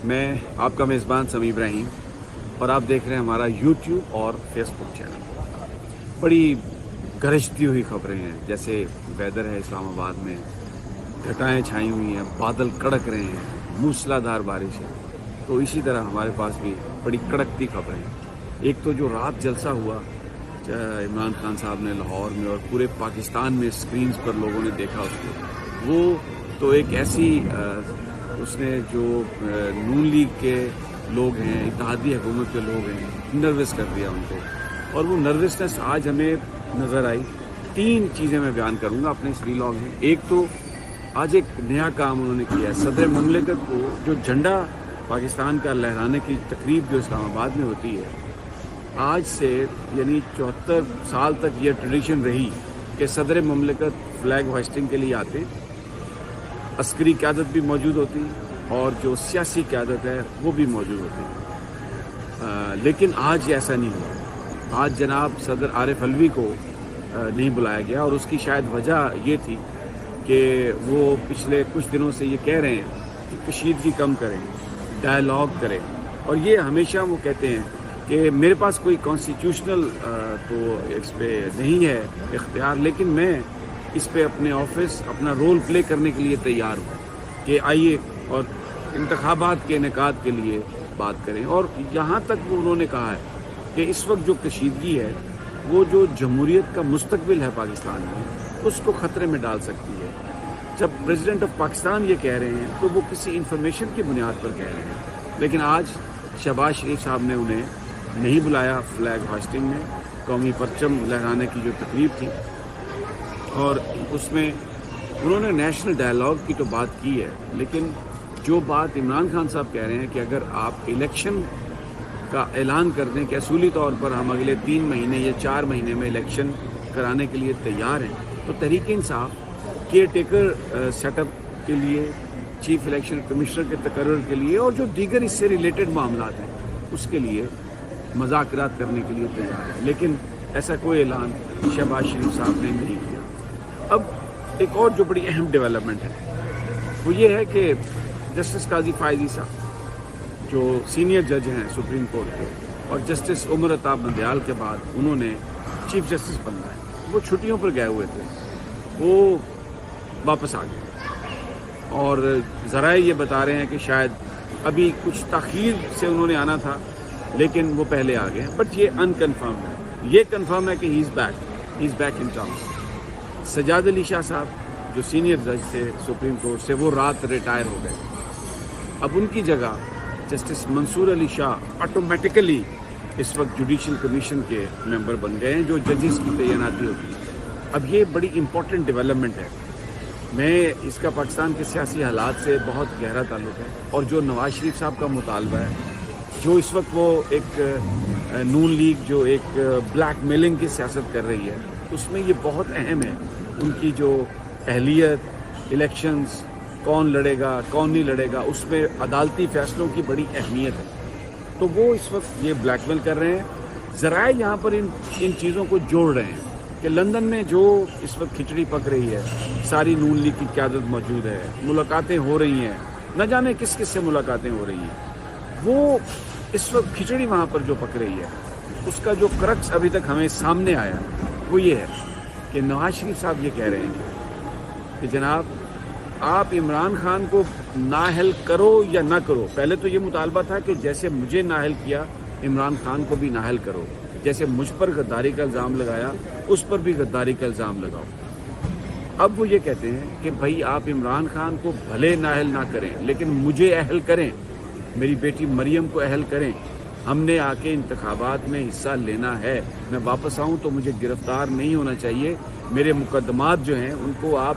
میں آپ کا میزبان سمیع ابراہیم اور آپ دیکھ رہے ہیں ہمارا یوٹیوب اور فیس بک چینل۔ بڑی گرجتی ہوئی خبریں ہیں، جیسے ویدر ہے اسلام آباد میں، گھٹائیں چھائی ہوئی ہیں، بادل کڑک رہے ہیں، موسلا دھار بارش ہے، تو اسی طرح ہمارے پاس بھی بڑی کڑکتی خبریں ہیں۔ ایک تو جو رات جلسہ ہوا عمران خان صاحب نے لاہور میں اور پورے پاکستان میں اسکرینز پر لوگوں نے دیکھا اس کو، وہ تو ایک ایسی اس نے جو نون لیگ کے لوگ ہیں، اتحادی حکومت کے لوگ ہیں، نروس کر دیا ان کو، اور وہ نروسنس آج ہمیں نظر آئی۔ 3 چیزیں میں بیان کروں گا اپنے اس ویلاگ میں۔ ایک تو آج ایک نیا کام انہوں نے کیا ہے، صدر مملکت کو جو جھنڈا پاکستان کا لہرانے کی تقریب جو اسلام آباد میں ہوتی ہے، آج سے یعنی 74 سال تک یہ ٹریڈیشن رہی کہ صدر مملکت فلیگ ہوسٹنگ کے لیے آتے، عسکری قیادت بھی موجود ہوتی اور جو سیاسی قیادت ہے وہ بھی موجود ہوتی، لیکن آج ایسا نہیں ہوا۔ آج جناب صدر عارف علوی کو نہیں بلایا گیا، اور اس کی شاید وجہ یہ تھی کہ وہ پچھلے کچھ دنوں سے یہ کہہ رہے ہیں کہ کشیدگی کم کریں، ڈائلاگ کریں، اور یہ ہمیشہ وہ کہتے ہیں کہ میرے پاس کوئی کانسٹیٹیوشنل تو اس پہ نہیں ہے اختیار، لیکن میں اس پہ اپنے آفس اپنا رول پلے کرنے کے لیے تیار ہوں کہ آئیے اور انتخابات کے انعقاد کے لیے بات کریں۔ اور یہاں تک وہ انہوں نے کہا ہے کہ اس وقت جو کشیدگی ہے وہ جو جمہوریت کا مستقبل ہے پاکستان میں، اس کو خطرے میں ڈال سکتی ہے۔ جب پریزیڈنٹ آف پاکستان یہ کہہ رہے ہیں تو وہ کسی انفارمیشن کی بنیاد پر کہہ رہے ہیں، لیکن آج شہباز شریف صاحب نے انہیں نہیں بلایا فلیگ ہوسٹنگ میں، قومی پرچم لہرانے کی جو تقریب تھی، اور اس میں انہوں نے نیشنل ڈائلاگ کی تو بات کی ہے، لیکن جو بات عمران خان صاحب کہہ رہے ہیں کہ اگر آپ الیکشن کا اعلان کر دیں کہ اصولی طور پر ہم اگلے 3 مہینے یا 4 مہینے میں الیکشن کرانے کے لیے تیار ہیں، تو Tehreek Insaf care taker set up کے لیے، چیف الیکشن کمشنر کے تقرر کے لیے، اور جو دیگر اس سے ریلیٹڈ معاملات ہیں اس کے لیے مذاکرات کرنے کے لیے تیار ہے، لیکن ایسا کوئی اعلان شہباز شریف صاحب نے نہیں کیا۔ اب ایک اور جو بڑی اہم ڈیولپمنٹ ہے وہ یہ ہے کہ جسٹس قاضی فائزی صاحب جو سینئر جج ہیں سپریم کورٹ کے، اور جسٹس عمر عطاب نندیال کے بعد انہوں نے چیف جسٹس بننا ہے، وہ چھٹیوں پر گئے ہوئے تھے، وہ واپس آ گئے، اور ذرائع یہ بتا رہے ہیں کہ شاید ابھی کچھ تاخیر سے انہوں نے آنا تھا لیکن وہ پہلے آ گئے، بٹ یہ انکنفرم ہے۔ یہ کنفرم ہے کہ ہی از back in town. Sajjad Ali Shah صاحب جو سینئر جج تھے سپریم کورٹ سے، وہ رات ریٹائر ہو گئے، اب ان کی جگہ جسٹس منصور علی شاہ آٹومیٹیکلی اس وقت جوڈیشل کمیشن کے ممبر بن گئے ہیں، جو ججز کی تعیناتی ہوتی ہے۔ اب یہ بڑی امپورٹنٹ ڈیولپمنٹ ہے۔ میں اس کا پاکستان کے سیاسی حالات سے بہت گہرا تعلق ہے، اور جو نواز شریف صاحب کا مطالبہ ہے، جو اس وقت وہ ایک نون لیگ جو ایک بلیک میلنگ کی سیاست کر رہی ہے، اس میں یہ بہت اہم ہے۔ ان کی جو اہلیت، الیکشنز، کون لڑے گا کون نہیں لڑے گا، اس میں عدالتی فیصلوں کی بڑی اہمیت ہے، تو وہ اس وقت یہ بلیک میل کر رہے ہیں۔ ذرائع یہاں پر ان چیزوں کو جوڑ رہے ہیں کہ لندن میں جو اس وقت کھچڑی پک رہی ہے، ساری نون لیگ کی قیادت موجود ہے، ملاقاتیں ہو رہی ہیں، نہ جانے کس کس سے ملاقاتیں ہو رہی ہیں، وہ اس وقت کھچڑی وہاں پر جو پک رہی ہے، اس کا جو کرکس ابھی تک ہمیں سامنے آیا وہ یہ ہے کہ نواز شریف صاحب یہ کہہ رہے ہیں کہ جناب آپ عمران خان کو نااہل کرو یا نہ کرو، پہلے تو یہ مطالبہ تھا کہ جیسے مجھے نااہل کیا عمران خان کو بھی نااہل کرو، جیسے مجھ پر غداری کا الزام لگایا اس پر بھی غداری کا الزام لگاؤ۔ اب وہ یہ کہتے ہیں کہ بھائی آپ عمران خان کو بھلے نااہل نہ کریں لیکن مجھے اہل کریں، میری بیٹی مریم کو اہل کریں، ہم نے آ کے انتخابات میں حصہ لینا ہے، میں واپس آؤں تو مجھے گرفتار نہیں ہونا چاہیے، میرے مقدمات جو ہیں ان کو آپ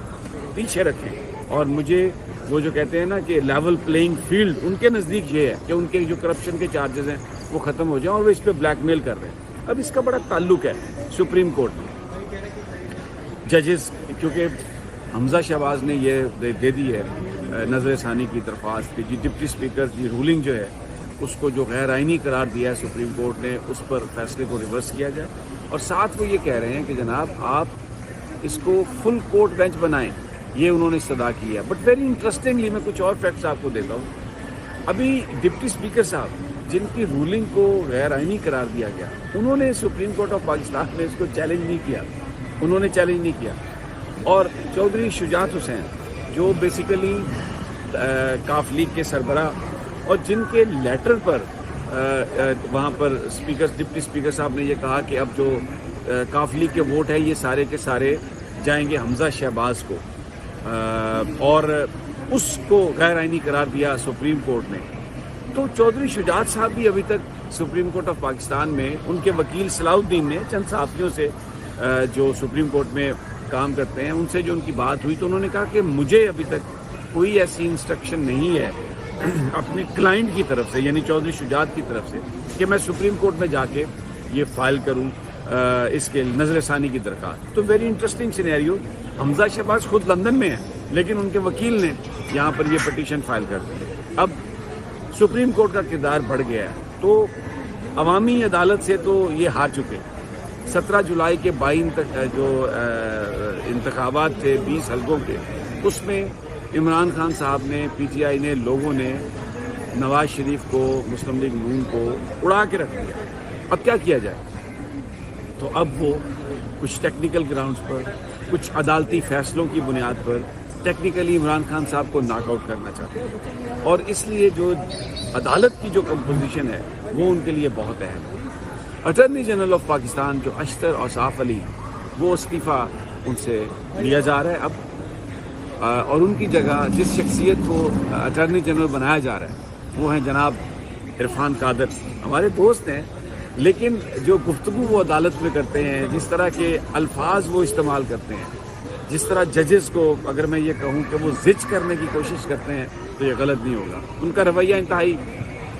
پیچھے رکھیں، اور مجھے وہ جو کہتے ہیں نا کہ لیول پلینگ فیلڈ، ان کے نزدیک یہ ہے کہ ان کے جو کرپشن کے چارجز ہیں وہ ختم ہو جائیں، اور وہ اس پہ بلیک میل کر رہے ہیں۔ اب اس کا بڑا تعلق ہے سپریم کورٹ میں ججز، کیونکہ حمزہ شہباز نے یہ دے دی ہے نظر ثانی کی درخواست کہ ڈپٹی اسپیکر کی رولنگ جو ہے اس کو جو غیر آئینی قرار دیا ہے سپریم کورٹ نے، اس پر فیصلے کو ریورس کیا جائے، اور ساتھ وہ یہ کہہ رہے ہیں کہ جناب آپ اس کو فل کورٹ بینچ بنائیں، یہ انہوں نے استدعا کی ہے۔ بٹ ویری انٹرسٹنگلی میں کچھ اور فیکٹس آپ کو دیتا ہوں ابھی ڈپٹی اسپیکر صاحب جن کی رولنگ کو غیر آئینی قرار دیا گیا، انہوں نے سپریم کورٹ آف پاکستان میں اس کو چیلنج نہیں کیا، انہوں نے چیلنج نہیں کیا. اور چودھری شجاعت حسین جو بیسیکلی کاف لیگ کے سربراہ اور جن کے لیٹر پر وہاں پر ڈپٹی اسپیکر صاحب نے یہ کہا کہ اب جو کاف لیگ کے ووٹ ہے یہ سارے کے سارے جائیں گے حمزہ شہباز کو، اور اس کو غیر آئینی قرار دیا سپریم کورٹ نے. تو چودھری شجاعت صاحب بھی ابھی تک سپریم کورٹ آف پاکستان میں ان کے وکیل صلاح الدین نے چند صحافیوں سے جو سپریم کورٹ میں کام کرتے ہیں ان سے جو ان کی بات ہوئی تو انہوں نے کہا کہ مجھے ابھی تک کوئی ایسی انسٹرکشن نہیں ہے اپنے کلائنٹ کی طرف سے، یعنی چودھری شجاعت کی طرف سے، کہ میں سپریم کورٹ میں جا کے یہ فائل کروں اس کے نظر ثانی کی درخواست. تو ویری انٹرسٹنگ سینیریو. حمزہ شہباز خود لندن میں ہیں لیکن ان کے وکیل نے یہاں پر یہ پٹیشن فائل کر دی. اب سپریم کورٹ کا کردار بڑھ گیا ہے تو عوامی عدالت سے تو یہ ہار چکے. 17 جولائی کے 22 جو انتخابات تھے 20 حلقوں کے، اس میں عمران خان صاحب نے، پی ٹی آئی نے، لوگوں نے نواز شریف کو، مسلم لیگ نون کو اڑا کے رکھ دیا. اب کیا کیا جائے؟ تو اب وہ کچھ ٹیکنیکل گراؤنڈز پر، کچھ عدالتی فیصلوں کی بنیاد پر ٹیکنیکلی عمران خان صاحب کو ناک آؤٹ کرنا چاہتے ہیں، اور اس لیے جو عدالت کی جو کمپوزیشن ہے وہ ان کے لیے بہت اہم ہے. اٹارنی جنرل آف پاکستان جو اشتر اوصاف علی، وہ استعفیٰ ان سے لیا جا رہا ہے اب، اور ان کی جگہ جس شخصیت کو اٹارنی جنرل بنایا جا رہا ہے وہ ہیں جناب عرفان قادر. ہمارے دوست ہیں لیکن جو گفتگو وہ عدالت میں کرتے ہیں، جس طرح کے الفاظ وہ استعمال کرتے ہیں، جس طرح ججز کو اگر میں یہ کہوں کہ وہ زج کرنے کی کوشش کرتے ہیں تو یہ غلط نہیں ہوگا. ان کا رویہ انتہائی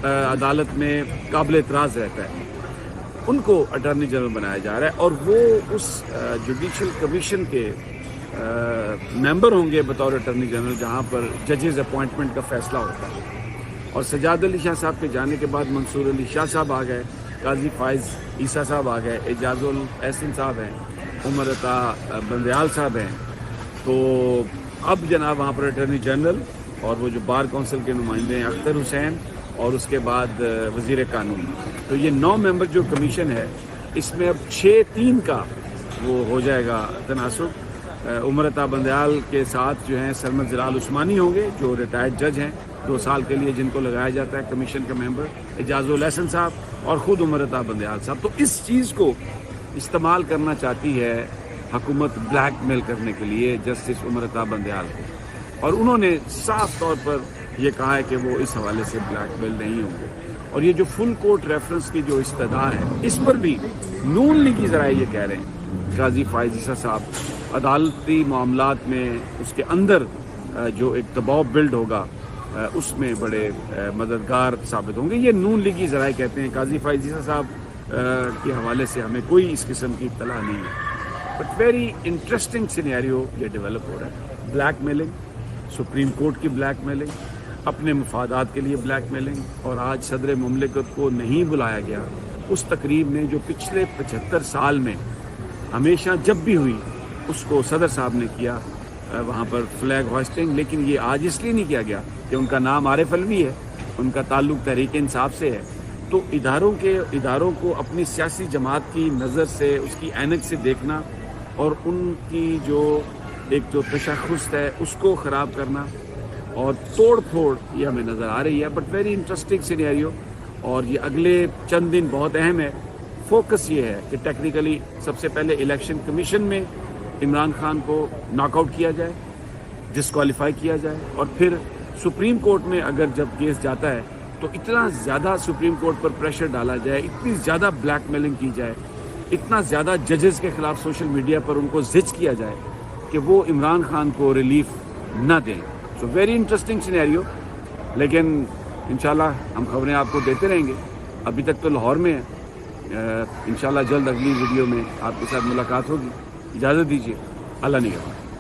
عدالت میں قابل اعتراض رہتا ہے. ان کو اٹارنی جنرل بنایا جا رہا ہے اور وہ اس جوڈیشل کمیشن کے ممبر ہوں گے بطور اٹارنی جنرل جہاں پر ججز اپوائنٹمنٹ کا فیصلہ ہوتا ہے. اور سجاد علی شاہ صاحب کے جانے کے بعد منصور علی شاہ صاحب آ گئے، قاضی فائز عیسیٰ صاحب آ گئے، اعجاز الاحسن صاحب ہیں، عمر عطا بندیال صاحب ہیں. تو اب جناب وہاں پر اٹارنی جنرل اور وہ جو بار کونسل کے نمائندے ہیں اختر حسین، اور اس کے بعد وزیر قانون. تو یہ 9 ممبر جو کمیشن ہے اس میں اب 6-3 کا وہ ہو جائے گا تناسب. عمر عطا بندیال کے ساتھ جو ہیں سرمد جلال عثمانی ہوں گے جو ریٹائرڈ جج ہیں 2 سال کے لیے، جن کو لگایا جاتا ہے کمیشن کا ممبر، اعجاز الاحسن صاحب اور خود عمر عطا بندیال صاحب. تو اس چیز کو استعمال کرنا چاہتی ہے حکومت بلیک میل کرنے کے لیے جسٹس عمر عطا بندیال کو، اور انہوں نے صاف طور پر یہ کہا ہے کہ وہ اس حوالے سے بلیک میل نہیں ہوں گے. اور یہ جو فل کورٹ ریفرنس کی جو استدعا ہے اس پر بھی نون لیگی ذرائع یہ کہہ رہے ہیں قاضی فائز عیسیٰ صاحب عدالتی معاملات میں اس کے اندر جو ایک دباؤ بلڈ ہوگا اس میں بڑے مددگار ثابت ہوں گے. یہ نون لیگی ذرائع کہتے ہیں. قاضی فائز عیسیٰ صاحب کے حوالے سے ہمیں کوئی اس قسم کی اطلاع نہیں ہے. بٹ ویری انٹرسٹنگ سینیریو یہ ڈیولپ ہو رہا ہے. بلیک میلنگ، سپریم کورٹ کی بلیک میلنگ، اپنے مفادات کے لیے بلیک میلنگ، اور آج صدر مملکت کو نہیں بلایا گیا اس تقریب میں جو پچھلے 75 سال میں ہمیشہ جب بھی ہوئی اس کو صدر صاحب نے کیا وہاں پر فلیگ ہوسٹنگ. لیکن یہ آج اس لیے نہیں کیا گیا کہ ان کا نام عارف علوی ہے، ان کا تعلق تحریک انصاف سے ہے. تو اداروں کو اپنی سیاسی جماعت کی نظر سے، اس کی اینک سے دیکھنا اور ان کی جو ایک جو تشخص ہے اس کو خراب کرنا اور توڑ پھوڑ یہ ہمیں نظر آ رہی ہے. بٹ ویری انٹرسٹنگ سینیریو، اور یہ اگلے چند دن بہت اہم ہے. فوکس یہ ہے کہ ٹیکنیکلی سب سے پہلے الیکشن کمیشن میں عمران خان کو ناک آؤٹ کیا جائے، ڈسکوالیفائی کیا جائے، اور پھر سپریم کورٹ میں اگر جب کیس جاتا ہے تو اتنا زیادہ سپریم کورٹ پر پریشر ڈالا جائے، اتنی زیادہ بلیک میلنگ کی جائے، اتنا زیادہ ججز کے خلاف سوشل میڈیا پر ان کو زج کیا جائے کہ وہ عمران خان کو ریلیف نہ دیں. So very interesting scenario. لیکن انشاءاللہ ہم خبریں آپ کو دیتے رہیں گے. ابھی تک تو لاہور میں ہیں، انشاءاللہ جلد اگلی ویڈیو میں آپ کے ساتھ ملاقات ہوگی. اجازت دیجیے. اللہ نگہبان.